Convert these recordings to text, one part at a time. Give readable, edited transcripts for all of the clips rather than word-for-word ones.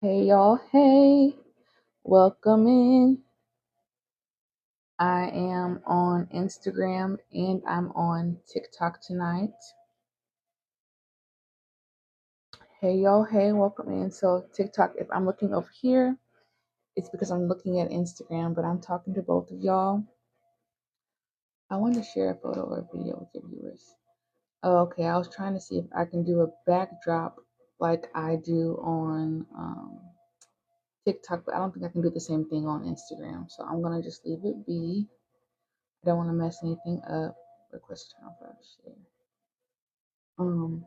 Hey y'all, hey, welcome in. I am on Instagram and I'm on TikTok tonight. Hey y'all, hey, welcome in. So, TikTok, if I'm looking over here, it's because I'm looking at Instagram, but I'm talking to both of y'all. I want to share a photo or a video with your viewers. Oh, okay, I was trying to see if I can do a backdrop like I do on TikTok, but I don't think I can do the same thing on Instagram. So, I'm going to just leave it be. I don't want to mess anything up. Request turn off share. Um,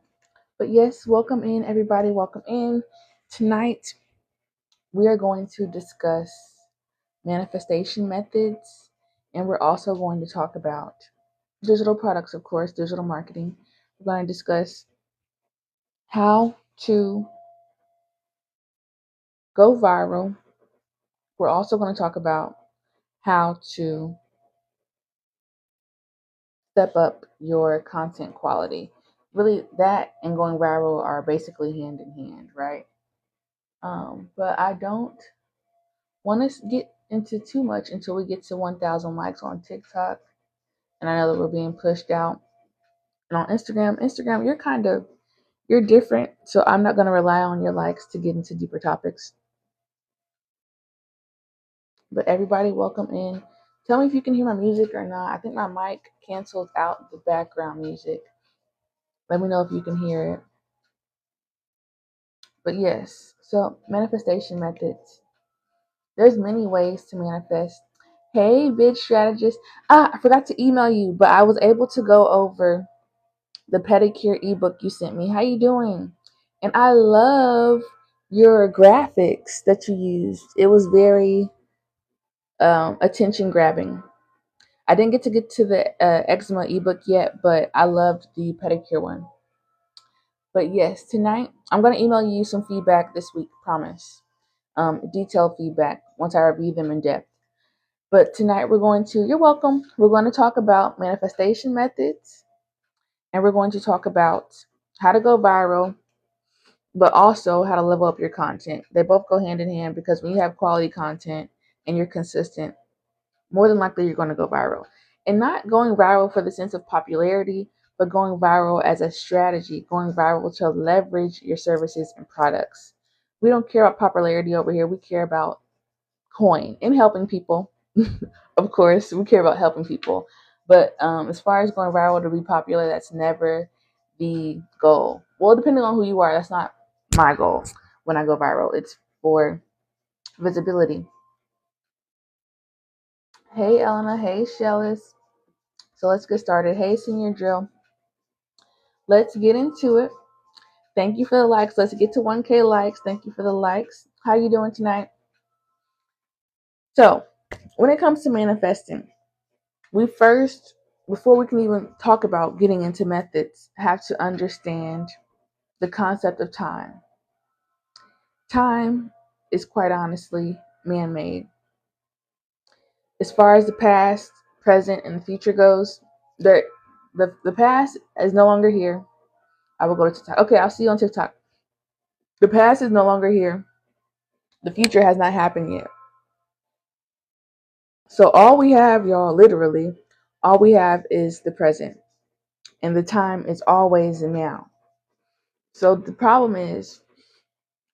but yes, welcome in everybody. Welcome in. Tonight we are going to discuss manifestation methods, and we're also going to talk about digital products, of course, digital marketing. We're going to discuss how to go viral. We're also going to talk about how to step up your content quality. Really, that and going viral are basically hand in hand, right? But I don't want to get into too much until we get to 1,000 likes on TikTok. And I know that we're being pushed out. And on Instagram, you're different. So I'm not going to rely on your likes to get into deeper topics. But everybody, welcome in. Tell me if you can hear my music or not. I think my mic canceled out the background music. Let me know if you can hear it. But yes, so manifestation methods. There's many ways to manifest. Hey, bitch strategist. I forgot to email you, but I was able to go over the pedicure ebook you sent me. How you doing? And I love your graphics that you used. It was very attention grabbing. I didn't get to the eczema ebook yet, but I loved the pedicure one. But yes, tonight I'm gonna email you some feedback this week. Promise. Detailed feedback once I review them in depth. But tonight you're welcome. We're going to talk about manifestation methods and we're going to talk about how to go viral, but also how to level up your content. They both go hand in hand because when you have quality content and you're consistent, more than likely you're going to go viral. And not going viral for the sense of popularity, but going viral as a strategy, going viral to leverage your services and products. We don't care about popularity over here. We care about coin and helping people. Of course, we care about helping people. But as far as going viral to be popular, that's never the goal. Well, depending on who you are, that's not my goal when I go viral. It's for visibility. Hey, Elena. Hey, Shellis. So let's get started. Hey, Senior Drill. Let's get into it. Thank you for the likes. Let's get to 1K likes. Thank you for the likes. How you doing tonight? So, when it comes to manifesting, we first, before we can even talk about getting into methods, have to understand the concept of time. Time is quite honestly man made. As far as the past, present, and the future goes, the past is no longer here. I will go to TikTok. Okay, I'll see you on TikTok. The past is no longer here. The future has not happened yet. So all we have, y'all, literally, all we have is the present. And the time is always now. So the problem is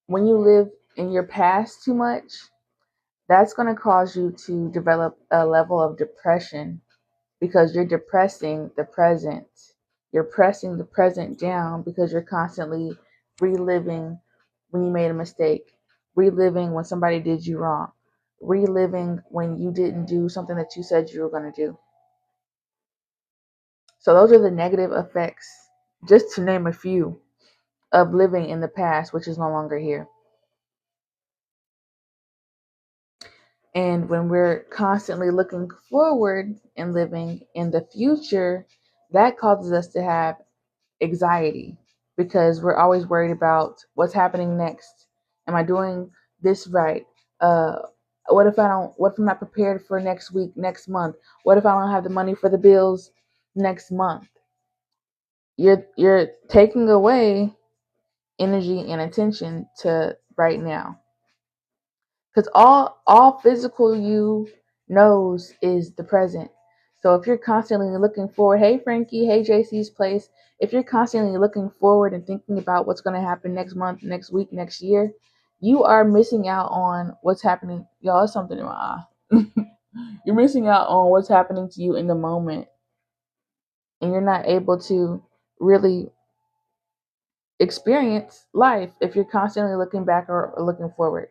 when you live in your past too much, that's going to cause you to develop a level of depression because you're depressing the present. You're pressing the present down because you're constantly reliving when you made a mistake, reliving when somebody did you wrong, reliving when you didn't do something that you said you were going to do. So those are the negative effects, just to name a few, of living in the past, which is no longer here. And when we're constantly looking forward and living in the future, that causes us to have anxiety because we're always worried about what's happening next. Am I doing this right? Uh, what if I'm not prepared for next week, next month? What if I don't have the money for the bills next month? You're taking away energy and attention to right now. because all physical you knows is the present. So if you're constantly looking forward, hey Frankie, hey JC's place, if you're constantly looking forward and thinking about what's going to happen next month, next week, next year, you are missing out on what's happening. Y'all, there's something in my eye. You're missing out on what's happening to you in the moment, and you're not able to really experience life if you're constantly looking back or looking forward.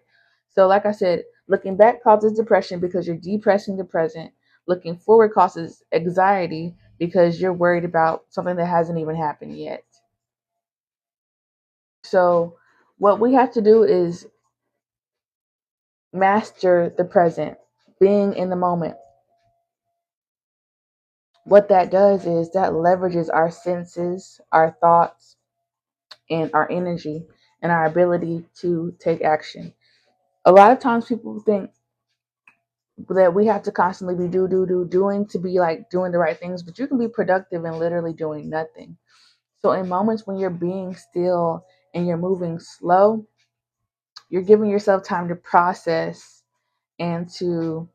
So, like I said, looking back causes depression because you're depressing the present. Looking forward causes anxiety because you're worried about something that hasn't even happened yet. So, what we have to do is master the present, being in the moment. What that does is that leverages our senses, our thoughts, and our energy and our ability to take action. A lot of times people think that we have to constantly be doing to be like doing the right things, but you can be productive and literally doing nothing. So in moments when you're being still and you're moving slow, you're giving yourself time to process and to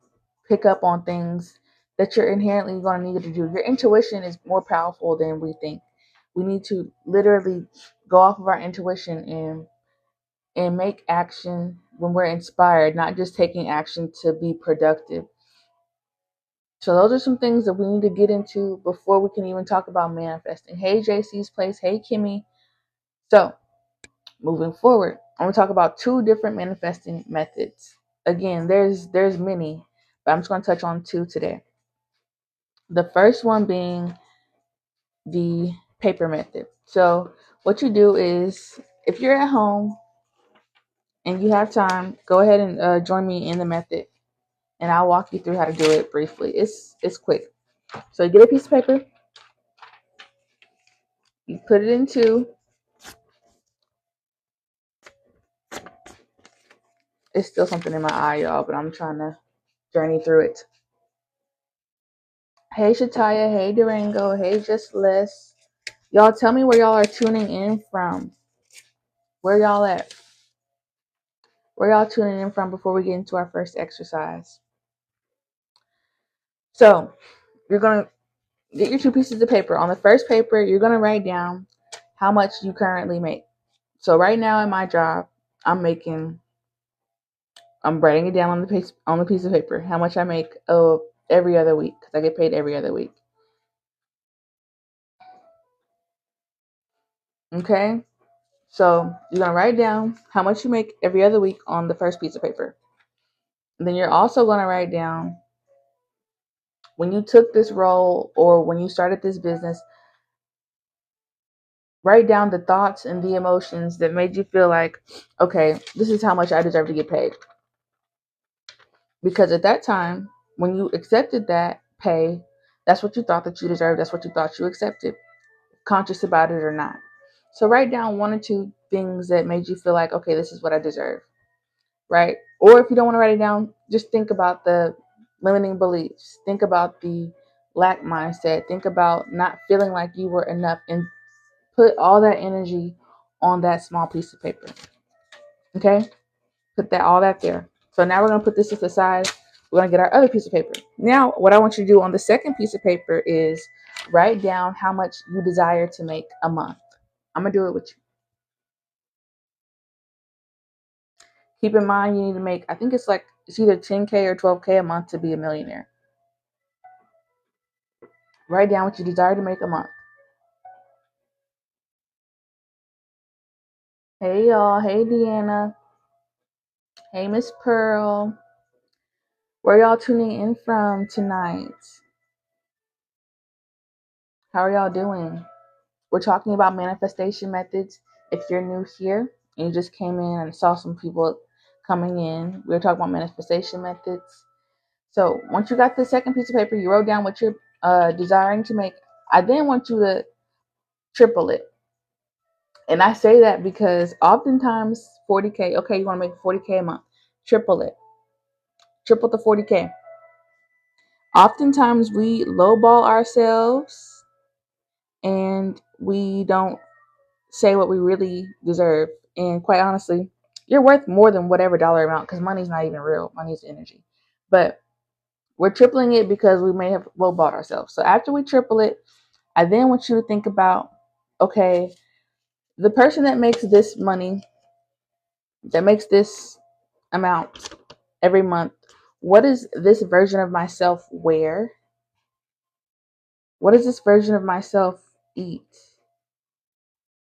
pick up on things that you're inherently going to need to do. Your intuition is more powerful than we think. We need to literally go off of our intuition and make action when we're inspired, not just taking action to be productive. So those are some things that we need to get into before we can even talk about manifesting. Hey JC's place, hey Kimmy. So moving forward, I'm gonna talk about two different manifesting methods. Again, there's many, but I'm just gonna touch on two today. The first one being the paper method. So what you do is if you're at home and you have time, go ahead and join me in the method, and I'll walk you through how to do it briefly. It's quick. So you get a piece of paper, you put it into. It's still something in my eye, y'all, but I'm trying to journey through it. Hey Shataya, hey Durango, hey Just Less. Y'all tell me where y'all are tuning in from. Where y'all at? Where y'all tuning in from before we get into our first exercise? So you're gonna get your two pieces of paper. On the first paper, you're gonna write down how much you currently make. So right now in my job, I'm writing it down on the piece of paper how much I make every other week because I get paid every other week. Okay, so you're gonna write down how much you make every other week on the first piece of paper. And then you're also gonna write down when you took this role or when you started this business. Write down the thoughts and the emotions that made you feel like, okay, this is how much I deserve to get paid. Because at that time, when you accepted that pay, that's what you thought that you deserved. That's what you thought you accepted, conscious about it or not. So write down one or two things that made you feel like, okay, this is what I deserve, right? Or if you don't want to write it down, just think about the limiting beliefs. Think about the lack mindset. Think about not feeling like you were enough and put all that energy on that small piece of paper. Okay? Put all that there. So now we're going to put this to the side. We're going to get our other piece of paper. Now, what I want you to do on the second piece of paper is write down how much you desire to make a month. I'm going to do it with you. Keep in mind, you need to make, I think it's either 10K or 12K a month to be a millionaire. Write down what you desire to make a month. Hey, y'all. Hey, Deanna. Hey, Miss Pearl. Where y'all tuning in from tonight? How are y'all doing? We're talking about manifestation methods. If you're new here and you just came in and saw some people coming in, we're talking about manifestation methods. So once you got the second piece of paper, you wrote down what you're desiring to make. I then want you to triple it. And I say that because oftentimes 40K, okay, you want to make 40K a month, triple it. Triple the 40K. Oftentimes we lowball ourselves and we don't say what we really deserve. And quite honestly, You're worth more than whatever dollar amount, because money's not even real. Money is energy. But we're tripling it because we may have lowballed ourselves. So after we triple it, I then want you to think about, okay, the person that makes this money, that makes this amount every month, what does this version of myself wear? What does this version of myself eat?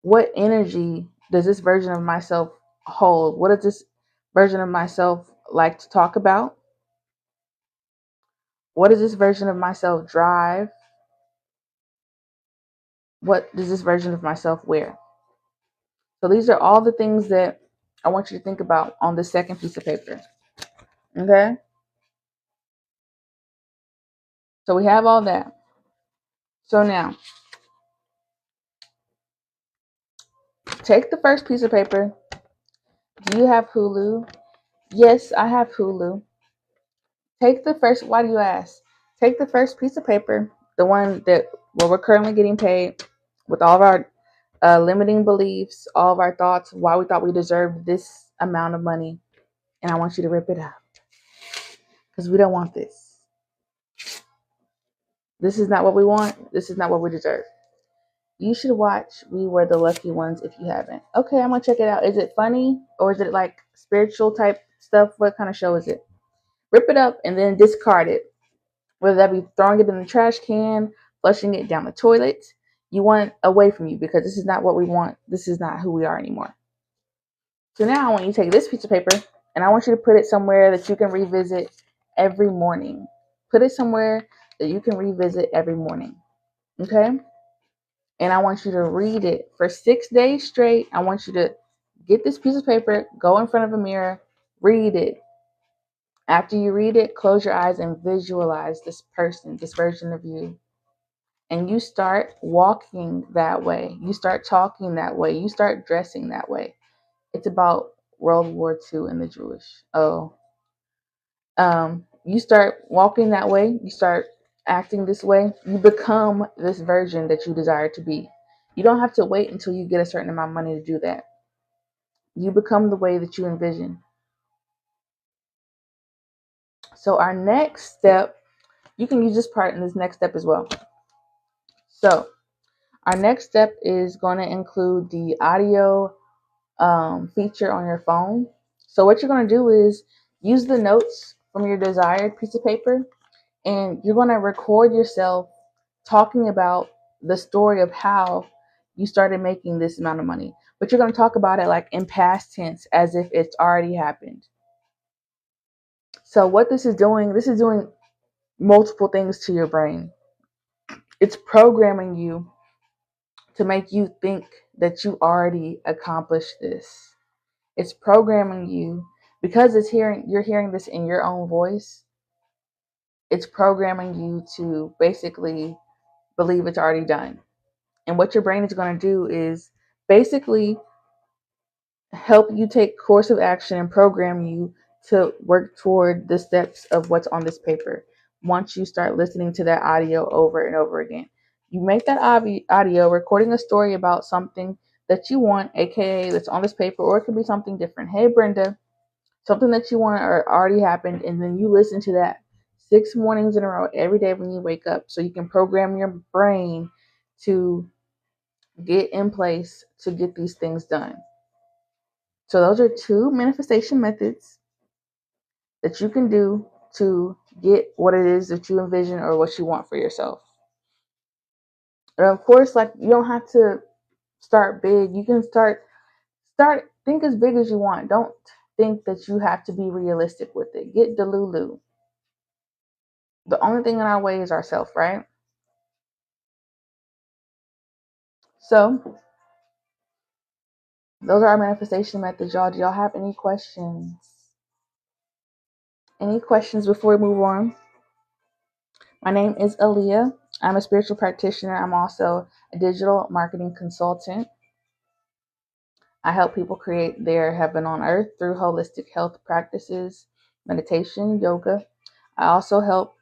What energy does this version of myself hold? What does this version of myself like to talk about? What does this version of myself drive? What does this version of myself wear? So these are all the things that I want you to think about on the second piece of paper. Okay? So we have all that. So now, take the first piece of paper. Do you have Hulu? Yes, I have Hulu. Take the first, why do you ask? Take the first piece of paper, the one that where we're currently getting paid, with all of our limiting beliefs, all of our thoughts, why we thought we deserved this amount of money. And I want you to rip it up, because we don't want this. This is not what we want. This is not what we deserve. You should watch We Were the Lucky Ones if you haven't. Okay, I'm going to check it out. Is it funny, or is it like spiritual type stuff? What kind of show is it? Rip it up and then discard it. Whether that be throwing it in the trash can, flushing it down the toilet. You want it away from you, because this is not what we want. This is not who we are anymore. So now I want you to take this piece of paper and I want you to put it somewhere that you can revisit every morning. Put it somewhere that you can revisit every morning. Okay? And I want you to read it for 6 days straight. I want you to get this piece of paper, go in front of a mirror, read it. After you read it, close your eyes and visualize this person, this version of you. And you start walking that way. You start talking that way. You start dressing that way. It's about World War II and the Jewish. You start walking that way. You start acting this way. You become this version that you desire to be. You don't have to wait until you get a certain amount of money to do that. You become the way that you envision. So our next step, you can use this part in this next step as well. So our next step is going to include the audio feature on your phone. So what you're going to do is use the notes from your desired piece of paper, and you're going to record yourself talking about the story of how you started making this amount of money. But you're going to talk about it like in past tense, as if it's already happened. So what this is doing multiple things to your brain. It's programming you to make you think that you already accomplished this. It's programming you because you're hearing this in your own voice. It's programming you to basically believe it's already done. And what your brain is going to do is basically help you take course of action and program you to work toward the steps of what's on this paper. Once you start listening to that audio over and over again, you make that audio recording a story about something that you want, aka that's on this paper, or it could be something different. Hey, Brenda, something that you want or already happened, and then you listen to that 6 mornings in a row every day when you wake up, so you can program your brain to get in place to get these things done. So those are 2 manifestation methods that you can do to get what it is that you envision or what you want for yourself. And of course, like, you don't have to start big. You can start think as big as you want. Don't think that you have to be realistic with it. Get Delulu. The only thing in our way is ourselves, right? So those are our manifestation methods, y'all. Do y'all have any questions? Any questions before we move on? My name is Aaliyah. I'm a spiritual practitioner. I'm also a digital marketing consultant. I help people create their heaven on earth through holistic health practices, meditation, yoga. I also help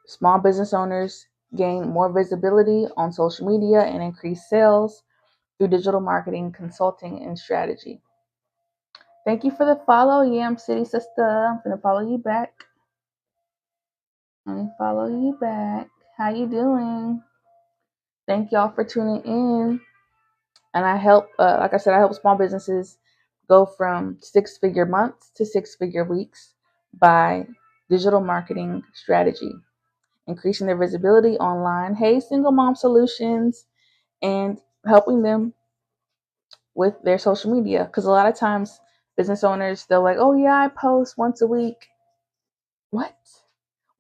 small business owners gain more visibility on social media and increase sales through digital marketing, consulting, and strategy. Thank you for the follow, Yam City sister. I'm gonna follow you back. Let me follow you back. How you doing? Thank y'all for tuning in. And I help, like I said, I help small businesses go from 6-figure months to 6-figure weeks by digital marketing strategy, increasing their visibility online. Hey, single mom solutions, and helping them with their social media. Because a lot of times, business owners, they're like, oh, yeah, I post once a week. What?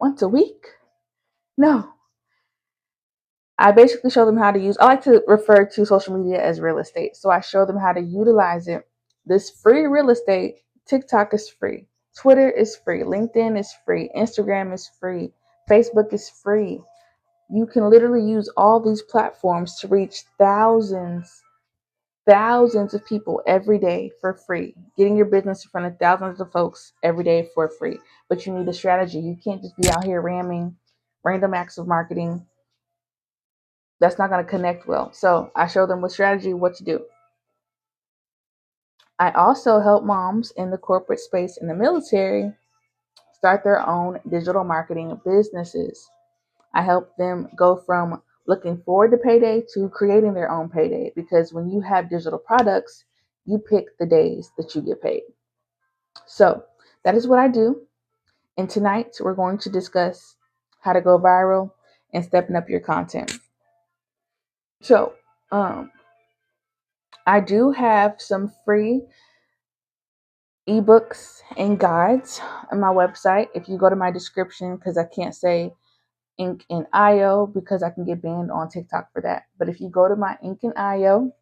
Once a week? No. I basically show them how to use, I like to refer to social media as real estate. So I show them how to utilize it. This free real estate, TikTok is free. Twitter is free. LinkedIn is free. Instagram is free. Facebook is free. You can literally use all these platforms to reach thousands of people every day for free, getting your business in front of thousands of folks every day for free. But you need a strategy. You can't just be out here ramming random acts of marketing. That's not going to connect well. So I show them with strategy what to do. I also help moms in the corporate space in the military start their own digital marketing businesses. I help them go from looking forward to payday to creating their own payday, because when you have digital products, you pick the days that you get paid. So that is what I do. And tonight we're going to discuss how to go viral and stepping up your content. So I do have some free ebooks and guides on my website. If you go to my description, because I can't say Ink and IO because I can get banned on TikTok for that. But if you go to my Ink and IO,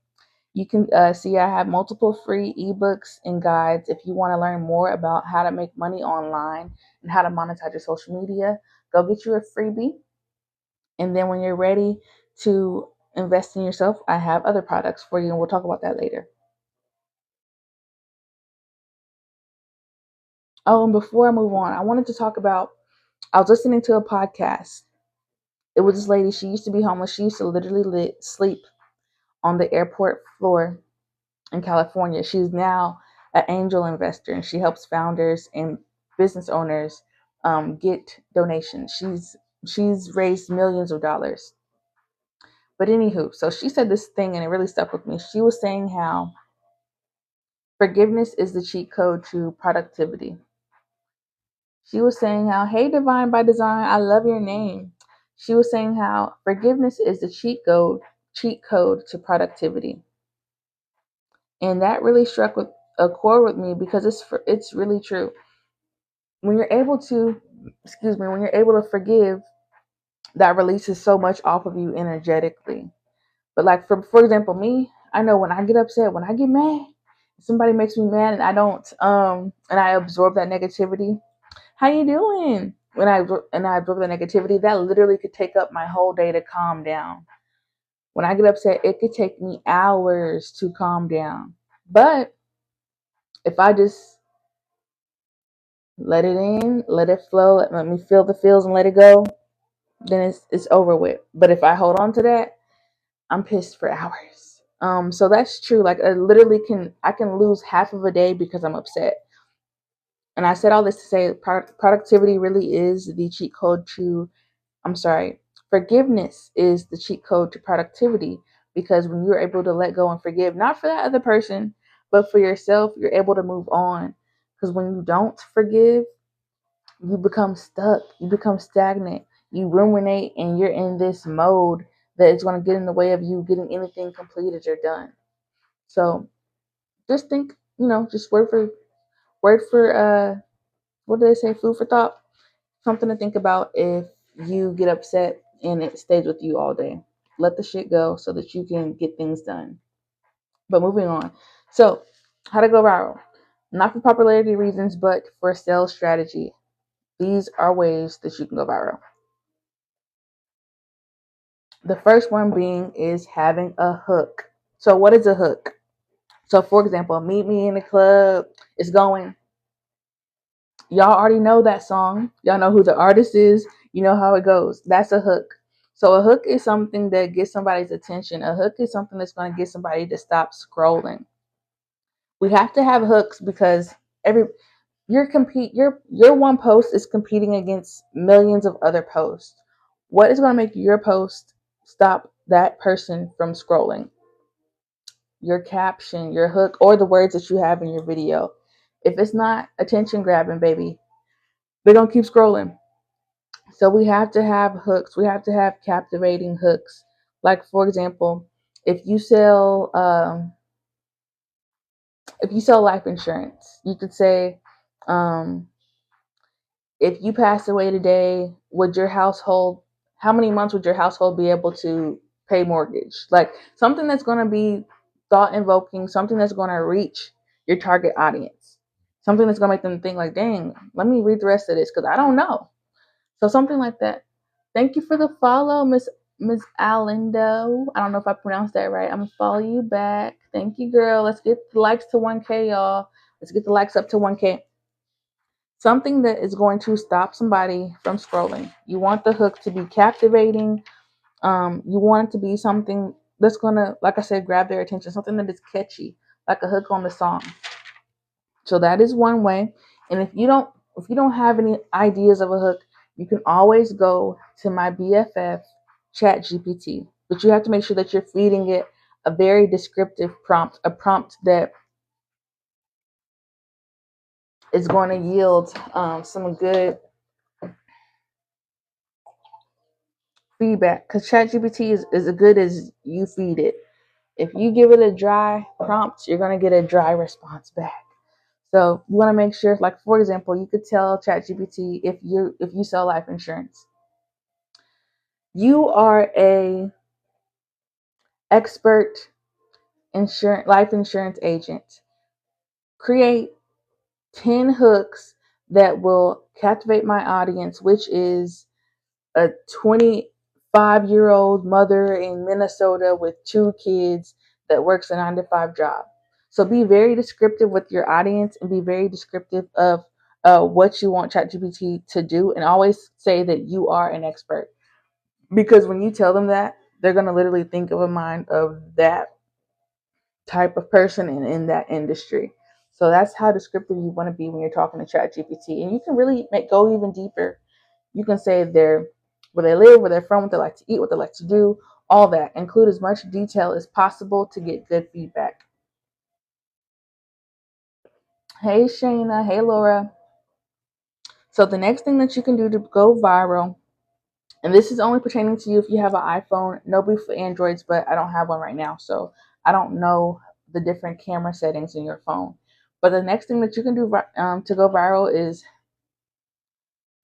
you can see I have multiple free ebooks and guides. If you want to learn more about how to make money online and how to monetize your social media, go get you a freebie. And then when you're ready to invest in yourself, I have other products for you, and we'll talk about that later. Oh, and before I move on, I wanted to talk about, I was listening to a podcast. It was this lady, she used to be homeless. She used to literally sleep on the airport floor in California. She's now an angel investor, and she helps founders and business owners get donations. She's raised millions of dollars. But anywho, so she said this thing and it really stuck with me. She was saying how forgiveness is the cheat code to productivity. She was saying how, hey, Divine by Design, I love your name. She was saying how forgiveness is the cheat code to productivity. And that really struck with a chord with me, because it's really true. When you're able to, when you're able to forgive, that releases so much off of you energetically. But like for example, me, I know when I get upset, when I get mad, somebody makes me mad and I don't and I absorb that negativity. How you doing? When I absorb the negativity, that literally could take up my whole day to calm down. When I get upset, it could take me hours to calm down. But if I just let it in, let it flow, let me feel the feels and let it go, then it's over with. But if I hold on to that, I'm pissed for hours. So that's true. Like I can lose half of a day because I'm upset. And I said all this to say productivity really is the cheat code to, I'm sorry, forgiveness is the cheat code to productivity, because when you're able to let go and forgive, not for that other person, but for yourself, you're able to move on. Because when you don't forgive, you become stuck, you become stagnant, you ruminate, and you're in this mode that is going to get in the way of you getting anything completed or done. So just think, just word for what do they say, food for thought, something to think about if you get upset and it stays with you all day. Let the shit go so that you can get things done. But moving on. So, how to go viral. Not for popularity reasons, but for sales strategy. These are ways that you can go viral. The first one being is having a hook. So what is a hook? So for example, Meet Me in the Club is going. Y'all already know that song. Y'all know who the artist is. You know how it goes. That's a hook. So a hook is something that gets somebody's attention. A hook is something that's going to get somebody to stop scrolling. We have to have hooks because every your one post is competing against millions of other posts. What is going to make your post stop that person from scrolling? Your caption, your hook, or the words that you have in your video. If it's not attention grabbing, baby, they're going to keep scrolling. So we have to have hooks. We have to have captivating hooks. Like, for example, if you sell life insurance, you could say, um, if you pass away today, would your household, how many months would your household be able to pay mortgage? Like something that's going to be thought invoking, something that's going to reach your target audience, something that's going to make them think like, dang, let me read the rest of this because I don't know. So something like that. Thank you for the follow, Miss Alindo. I don't know if I pronounced that right. I'm gonna follow you back. Thank you, girl. Let's get the likes to 1K, y'all. Let's get the likes up to 1K. Something that is going to stop somebody from scrolling. You want the hook to be captivating. You want it to be something that's gonna, like I said, grab their attention. Something that is catchy, like a hook on the song. So that is one way. And if you don't have any ideas of a hook, you can always go to my BFF ChatGPT. But you have to make sure that you're feeding it a very descriptive prompt, a prompt that is going to yield some good feedback. Because ChatGPT is as good as you feed it. If you give it a dry prompt, you're going to get a dry response back. So you want to make sure, like for example, you could tell ChatGPT if you sell life insurance. You are a expert life insurance agent. Create 10 hooks that will captivate my audience, which is a 25-year-old mother in Minnesota with 2 kids that works a 9 to 5 job. So be very descriptive with your audience and be very descriptive of what you want ChatGPT to do, and always say that you are an expert. Because when you tell them that, they're going to literally think of a mind of that type of person in that industry. So that's how descriptive you want to be when you're talking to ChatGPT. And you can really go even deeper. You can say where they live, where they're from, what they like to eat, what they like to do, all that. Include as much detail as possible to get good feedback. Hey Shayna, hey Laura. So the next thing that you can do to go viral, and this is only pertaining to you if you have an iPhone, no beef for Androids, but I don't have one right now, so I don't know the different camera settings in your phone. But the next thing that you can do to go viral is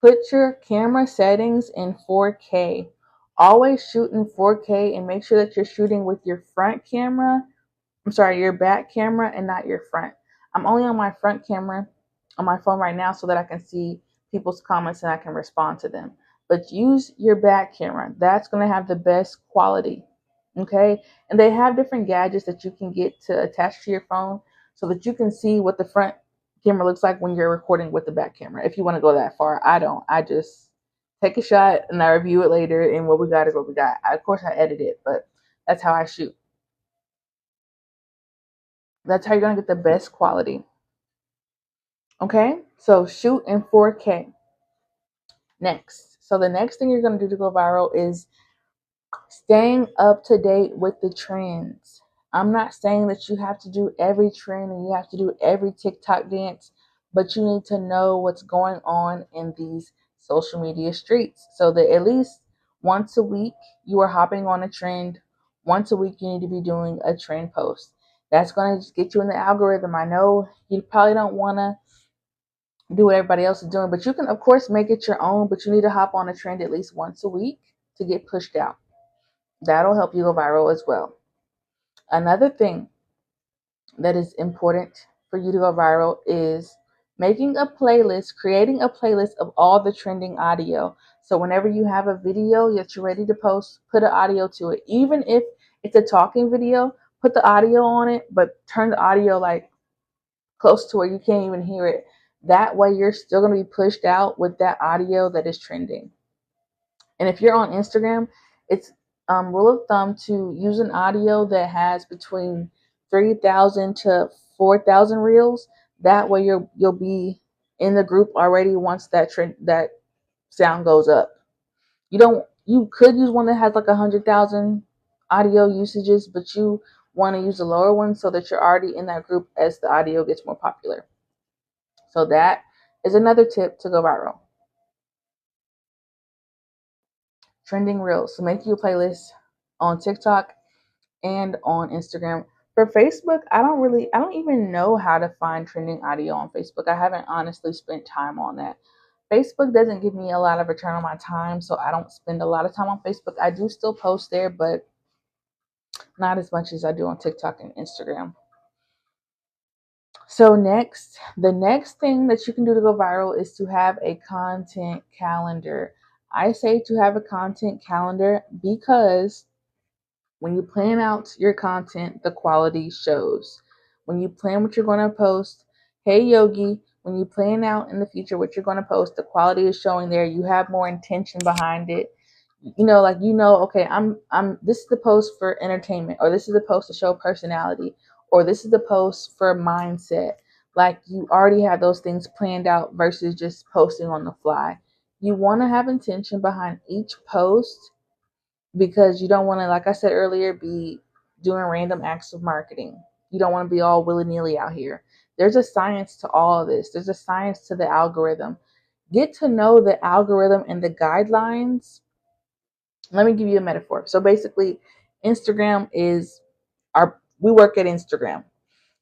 put your camera settings in 4K. Always shoot in 4K and make sure that you're shooting with your your back camera and not your front. I'm only on my front camera on my phone right now so that I can see people's comments and I can respond to them. But use your back camera. That's going to have the best quality. Okay? And they have different gadgets that you can get to attach to your phone so that you can see what the front camera looks like when you're recording with the back camera. If you want to go that far, I don't. I just take a shot and I review it later, and what we got is what we got. Of course, I edit it, but that's how I shoot. That's how you're going to get the best quality. Okay? So shoot in 4K. Next. So the next thing you're going to do to go viral is staying up to date with the trends. I'm not saying that you have to do every trend and you have to do every TikTok dance, but you need to know what's going on in these social media streets so that at least once a week you are hopping on a trend. Once a week you need to be doing a trend post. That's going to get you in the algorithm. I know you probably don't want to do what everybody else is doing, but you can of course make it your own, but you need to hop on a trend at least once a week to get pushed out. That'll help you go viral as well. Another thing that is important for you to go viral is creating a playlist of all the trending audio. So whenever you have a video that you're ready to post, put an audio to it. Even if it's a talking video, put the audio on it, but turn the audio like close to where you can't even hear it. That way you're still going to be pushed out with that audio that is trending. And if you're on Instagram, it's rule of thumb to use an audio that has between 3,000 to 4,000 reels. That way you'll be in the group already once that sound goes up. You could use one that has like 100,000 audio usages, but you want to use the lower one so that you're already in that group as the audio gets more popular. So that is another tip to go viral. Trending reels. So make you a playlist on TikTok and on Instagram. For Facebook, I don't even know how to find trending audio on Facebook. I haven't honestly spent time on that. Facebook doesn't give me a lot of return on my time, so I don't spend a lot of time on Facebook. I do still post there, but not as much as I do on TikTok and Instagram. So the next thing that you can do to go viral is to have a content calendar. I say to have a content calendar because when you plan out your content, the quality shows. When you plan what you're going to post, hey Yogi, when you plan out in the future what you're going to post, the quality is showing there. You have more intention behind it. Okay, I'm this is the post for entertainment, or this is the post to show personality, or this is the post for mindset. Like you already have those things planned out versus just posting on the fly. You want to have intention behind each post because you don't want to, like I said earlier, be doing random acts of marketing. You don't want to be all willy-nilly out here. There's a science to all of this. There's a science to the algorithm. Get to know the algorithm and the guidelines. Let me give you a metaphor. So basically, Instagram is we work at Instagram.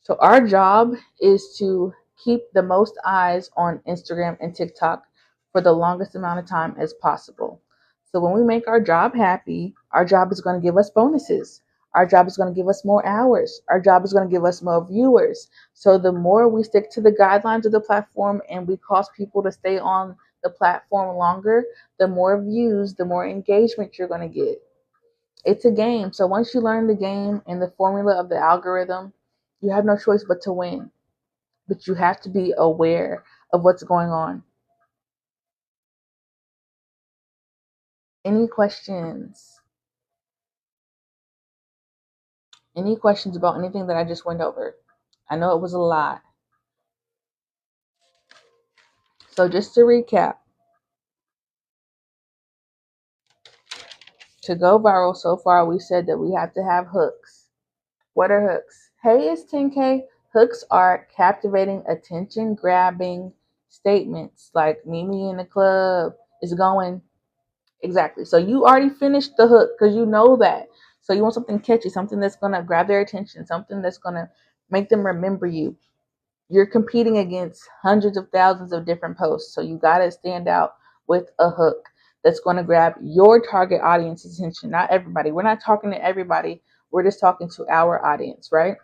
So our job is to keep the most eyes on Instagram and TikTok for the longest amount of time as possible. So when we make our job happy, our job is going to give us bonuses. Our job is going to give us more hours. Our job is going to give us more viewers. So the more we stick to the guidelines of the platform and we cause people to stay on the platform longer, the more views, the more engagement you're going to get. It's a game. So once you learn the game and the formula of the algorithm, you have no choice but to win. But you have to be aware of what's going on. Any questions? Any questions about anything that I just went over? I know it was a lot. So just to recap, to go viral so far, we said that we have to have hooks. What are hooks? Hey, it's 10K. Hooks are captivating, attention grabbing statements like meet me in the club is going. Exactly. So you already finished the hook because you know that. So you want something catchy, something that's going to grab their attention, something that's going to make them remember you. You're competing against hundreds of thousands of different posts. So you got to stand out with a hook that's going to grab your target audience's attention, not everybody. We're not talking to everybody. We're just talking to our audience, right?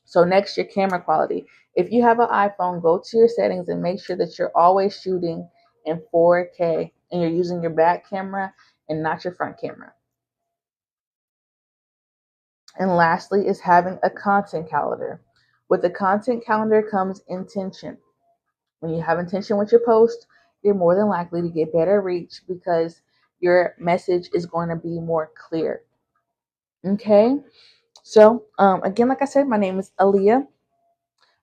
So next, your camera quality. If you have an iPhone, go to your settings and make sure that you're always shooting in 4K and you're using your back camera and not your front camera. And lastly is having a content calendar. With the content calendar comes intention. When you have intention with your post, you're more than likely to get better reach because your message is going to be more clear. Okay? So, again, like I said, my name is Aaliyah.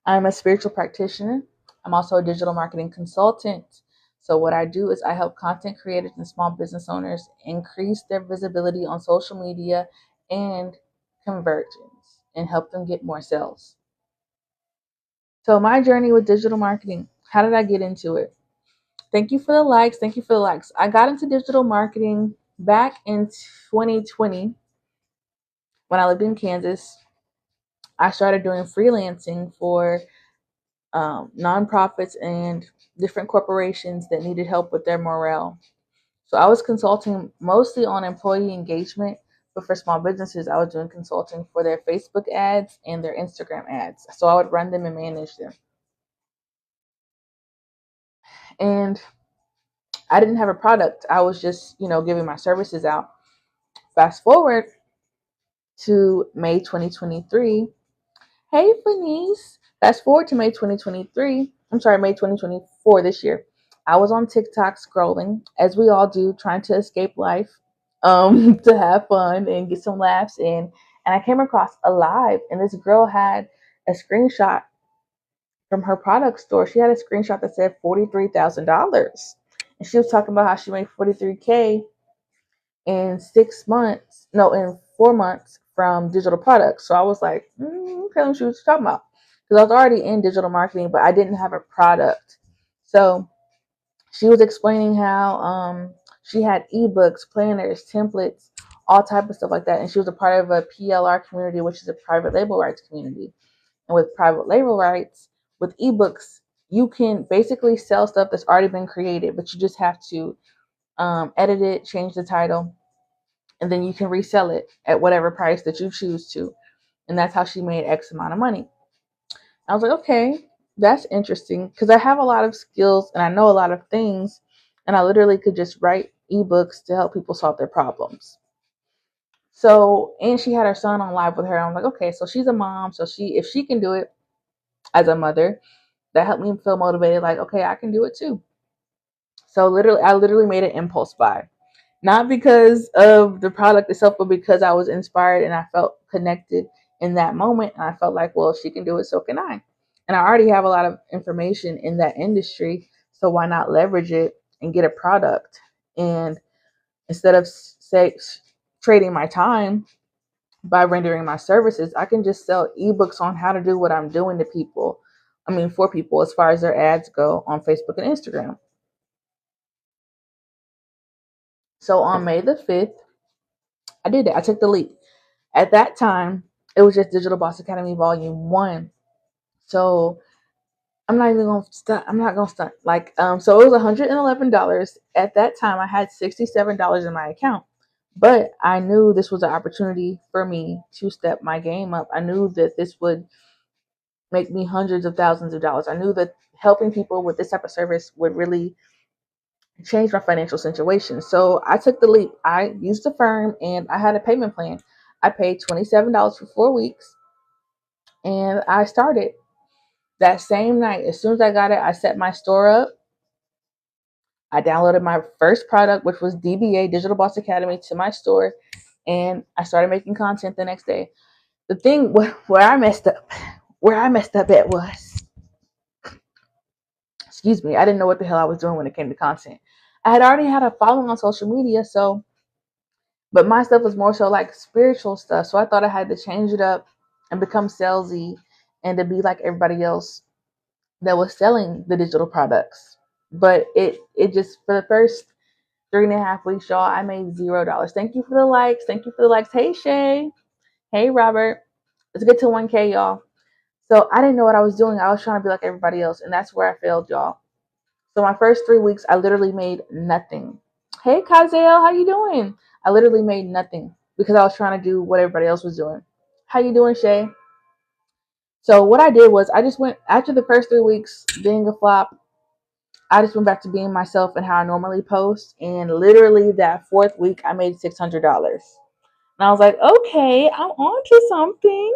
I'm a spiritual practitioner. I'm also a digital marketing consultant. So, what I do is I help content creators and small business owners increase their visibility on social media and conversions and help them get more sales. So, my journey with digital marketing, how did I get into it? Thank you for the likes. Thank you for the likes. I got into digital marketing back in 2020 when I lived in Kansas. I started doing freelancing for nonprofits and different corporations that needed help with their morale. So I was consulting mostly on employee engagement, but for small businesses, I was doing consulting for their Facebook ads and their Instagram ads. So I would run them and manage them. And I didn't have a product. I was just, giving my services out. Fast forward to May 2023. Hey, Fenice. Fast forward to May 2023. I'm sorry, May 2024 this year. I was on TikTok scrolling, as we all do, trying to escape life, to have fun and get some laughs in. And I came across a live, and this girl had a screenshot from her product store. She had a screenshot that said $43,000. And she was talking about how she made 43K in 6 months, no, in 4 months from digital products. So I was like, okay, let me see what you're talking about. Because I was already in digital marketing, but I didn't have a product. So she was explaining how she had ebooks, planners, templates, all type of stuff like that. And she was a part of a PLR community, which is a private label rights community. And with private label rights, with ebooks, you can basically sell stuff that's already been created, but you just have to edit it, change the title, and then you can resell it at whatever price that you choose to. And that's how she made X amount of money. I was like, okay, that's interesting because I have a lot of skills and I know a lot of things, and I literally could just write ebooks to help people solve their problems. So, and she had her son on live with her. I'm like, okay, so she's a mom, so if she can do it as a mother, that helped me feel motivated. Like, okay, I can do it too. So I literally made an impulse buy. Not because of the product itself, but because I was inspired and I felt connected in that moment. And I felt like, well, if she can do it, so can I. And I already have a lot of information in that industry. So why not leverage it and get a product? And instead of trading my time by rendering my services, I can just sell ebooks on how to do what I'm doing to people. I mean, for people as far as their ads go on Facebook and Instagram. So on May the 5th, I did that. I took the leap. At that time, it was just Digital Boss Academy Volume 1. So I'm not even gonna stunt. I'm not gonna stunt. So it was $111. At that time, I had $67 in my account. But I knew this was an opportunity for me to step my game up. I knew that this would make me hundreds of thousands of dollars. I knew that helping people with this type of service would really change my financial situation. So I took the leap. I used the firm and I had a payment plan. I paid $27 for 4 weeks and I started that same night. As soon as I got it, I set my store up. I downloaded my first product, which was DBA, Digital Boss Academy, to my store, and I started making content the next day. The thing where I messed up at was, excuse me, I didn't know what the hell I was doing when it came to content. I had already had a following on social media, but my stuff was more so like spiritual stuff. So I thought I had to change it up and become salesy and to be like everybody else that was selling the digital products. But it just, for the first 3.5 weeks, y'all, I made $0. Thank you for the likes. Thank you for the likes. Hey Shay. Hey Robert. Let's get to 1K, y'all. So I didn't know what I was doing. I was trying to be like everybody else, and that's where I failed, y'all. So my first 3 weeks, I literally made nothing. Hey Kazel, how you doing? I literally made nothing because I was trying to do what everybody else was doing. How you doing, Shay? So what I did was I just went, after the first 3 weeks being a flop, I just went back to being myself and how I normally post. And literally that fourth week, I made $600. And I was like, okay, I'm on to something.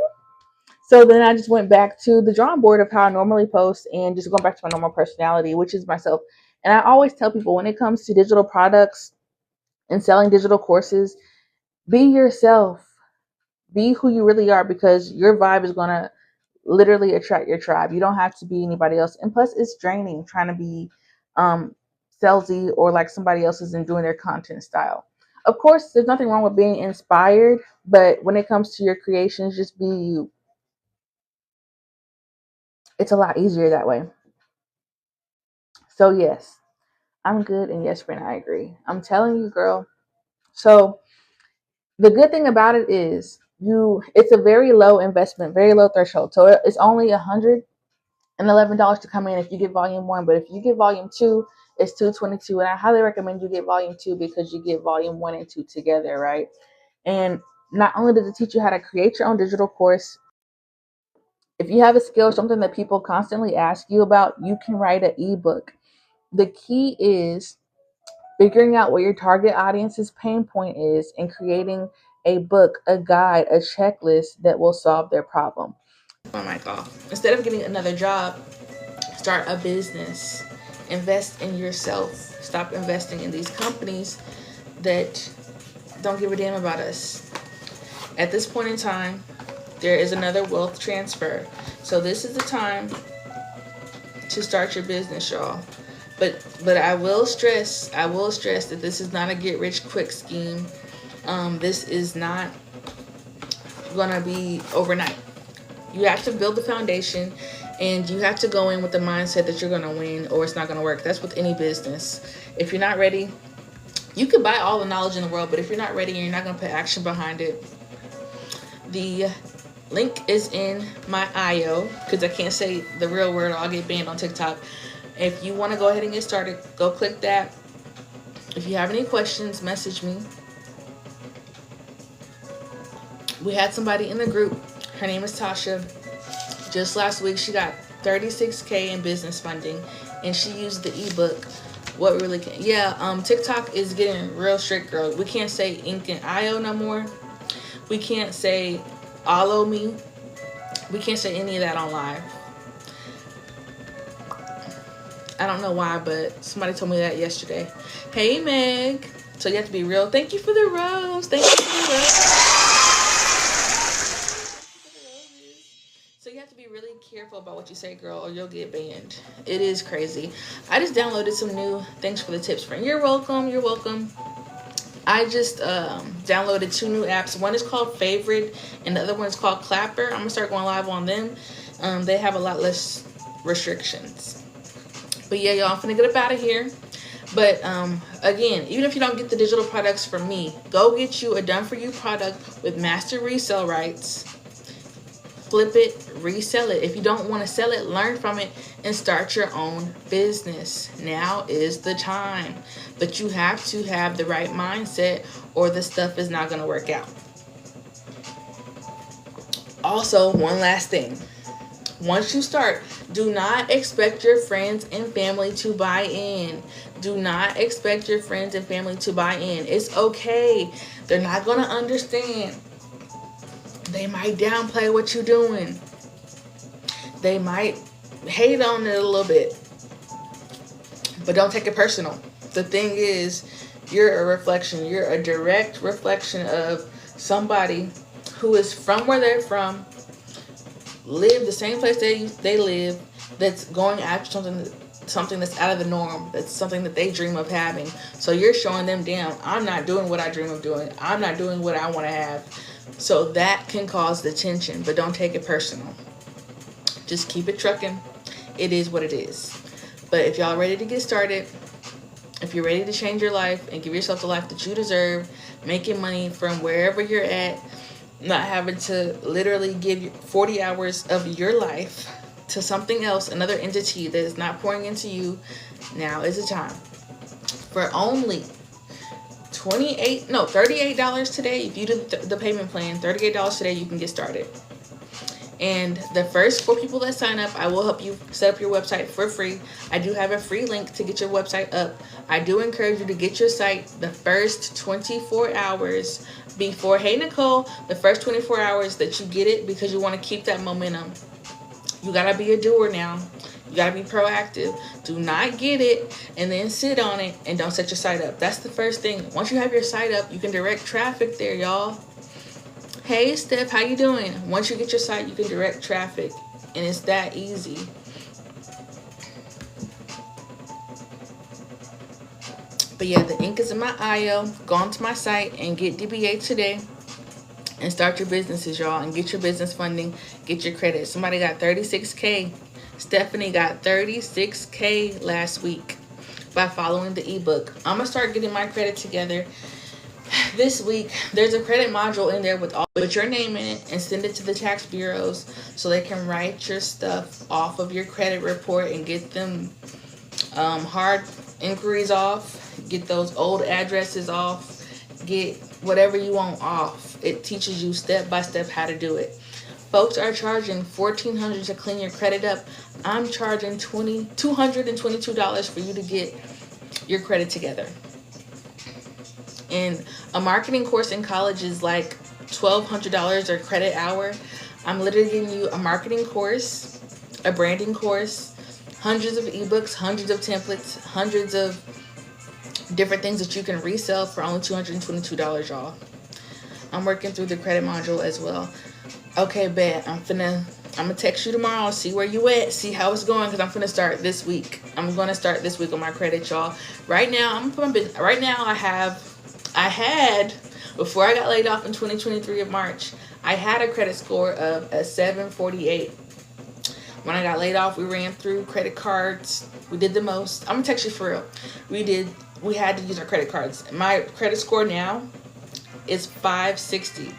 So then I just went back to the drawing board of how I normally post and just going back to my normal personality, which is myself. And I always tell people when it comes to digital products and selling digital courses, be yourself. Be who you really are, because your vibe is going to literally attract your tribe. You don't have to be anybody else. And plus, it's draining trying to be um, salesy or like somebody else is in doing their content style. Of course, there's nothing wrong with being inspired, but when it comes to your creations, just be you. It's a lot easier that way. So yes, I'm good, and yes, friend, I agree. I'm telling you, girl. So the good thing about it is it's a very low investment, very low threshold. So it's only $111 to come in if you get volume 1, but if you get volume 2, it's $222. And I highly recommend you get volume 2 because you get volume 1 and 2 together, right? And not only does it teach you how to create your own digital course, if you have a skill or something that people constantly ask you about, you can write an ebook. The key is figuring out what your target audience's pain point is and creating a book, a guide, a checklist that will solve their problem. Oh my God. Instead of getting another job, start a business. Invest in yourself. Stop investing in these companies that don't give a damn about us. At this point in time, there is another wealth transfer. So this is the time to start your business, y'all. But I will stress that this is not a get rich quick scheme. This is not gonna be overnight. You have to build the foundation, and you have to go in with the mindset that you're gonna win, or it's not gonna work. That's with any business. If you're not ready, you can buy all the knowledge in the world, but if you're not ready and you're not gonna put action behind it, the link is in my IO, because I can't say the real word or I'll get banned on TikTok. If you want to go ahead and get started, go click that. If you have any questions, message me. We had somebody in the group. Her name is Tasha. Just last week, she got $36K in business funding, and she used the ebook. What really can? Yeah, TikTok is getting real strict, girl. We can't say Ink and IO no more. We can't say follow me. We can't say any of that on live. I don't know why, but somebody told me that yesterday. Hey, Meg. So you have to be real. Thank you for the rose. Thank you for the rose. So you have to be really careful about what you say, girl, or you'll get banned. It is crazy. I just downloaded some new things for the tips friend. You're welcome. You're welcome. I just downloaded 2 new apps. One is called Favorite, and the other one is called Clapper. I'm going to start going live on them. They have a lot less restrictions. But yeah, y'all, I'm finna get up out of here. But again, even if you don't get the digital products from me, go get you a done-for-you product with master resale rights. Flip it, resell it. If you don't want to sell it, learn from it and start your own business. Now is the time. But you have to have the right mindset, or the stuff is not going to work out. Also, one last thing. Once you start, do not expect your friends and family to buy in. Do not expect your friends and family to buy in. It's okay. They're not going to understand. They might downplay what you're doing. They might hate on it a little bit. But don't take it personal. The thing is, you're a reflection. You're a direct reflection of somebody who is from where they're from, live the same place they live, that's going after something that's out of the norm, that's something that they dream of having. So you're showing them, damn, I'm not doing what I dream of doing. I'm not doing what I want to have. So that can cause the tension, but don't take it personal. Just keep it trucking. It is what it is. But if y'all ready to get started, if you're ready to change your life and give yourself the life that you deserve, making money from wherever you're at, not having to literally give 40 hours of your life to something else, another entity that is not pouring into you, now is the time. For only $38 today, if you do the payment plan, $38 today, you can get started. And the first 4 people that sign up, I will help you set up your website for free. I do have a free link to get your website up. I do encourage you to get your site the first 24 hours before. Hey, Nicole, the first 24 hours that you get it, because you want to keep that momentum. You got to be a doer now. You got to be proactive. Do not get it and then sit on it and don't set your site up. That's the first thing. Once you have your site up, you can direct traffic there, y'all. Hey, Steph, how you doing? Once you get your site, you can direct traffic, and it's that easy. But yeah, the link is in my IO. Go onto my site and get DBA today and start your businesses, y'all, and get your business funding, get your credit. Somebody got 36K. Stephanie got 36K last week by following the ebook. I'm going to start getting my credit together this week. There's a credit module in there with your name in it, and send it to the tax bureaus so they can write your stuff off of your credit report and get them hard inquiries off, get those old addresses off, get whatever you want off. It teaches you step by step how to do it. Folks are charging $1,400 to clean your credit up. I'm charging $222 for you to get your credit together. And a marketing course in college is like $1,200 or credit hour. I'm literally giving you a marketing course, a branding course, hundreds of ebooks, hundreds of templates, hundreds of different things that you can resell for only $222, y'all. I'm working through the credit module as well. Okay, bet. I'm finna I'm gonna text you tomorrow, see where you at, see how it's going, because I'm gonna start this week. I'm gonna start this week on my credit, y'all. Right now, right now I had, before I got laid off in 2023 of March, I had a credit score of a 748. When I got laid off, we ran through credit cards. We did the most. I'm gonna text you for real. We had to use our credit cards. My credit score now is 560.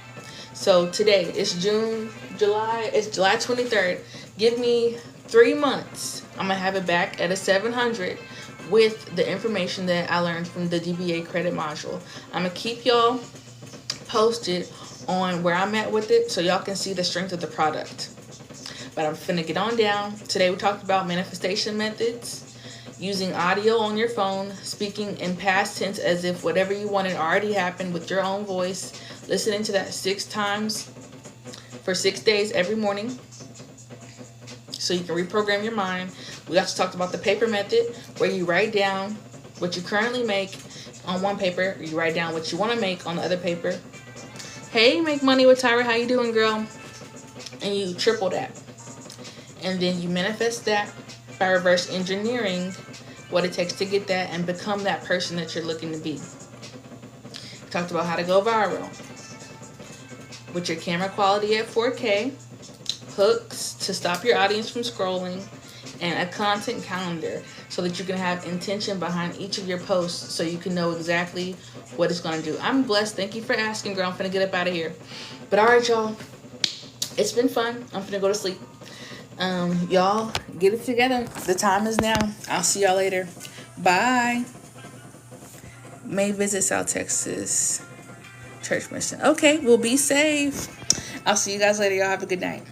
So today it's July 23rd. Give me 3 months. I'm gonna have it back at a 700 with the information that I learned from the DBA credit module. I'm gonna keep y'all posted on where I'm at with it so y'all can see the strength of the product. But I'm finna get on down. Today we talked about manifestation methods, using audio on your phone, speaking in past tense as if whatever you wanted already happened with your own voice, listening to that 6 times for 6 days every morning so you can reprogram your mind. We also talked about the paper method, where you write down what you currently make on one paper, you write down what you want to make on the other paper. Hey, Make Money with Tyra, how you doing, girl? And you triple that. And then you manifest that by reverse engineering what it takes to get that and become that person that you're looking to be. We talked about how to go viral with your camera quality at 4K, hooks to stop your audience from scrolling, and a content calendar so that you can have intention behind each of your posts so you can know exactly what it's going to do. I'm blessed. Thank you for asking, girl. I'm finna get up out of here. But all right, y'all. It's been fun. I'm finna go to sleep. Y'all get it together. The time is now. I'll see y'all later. Bye. May visit South Texas Church Mission. Okay, well, be safe. I'll see you guys later. Y'all have a good night.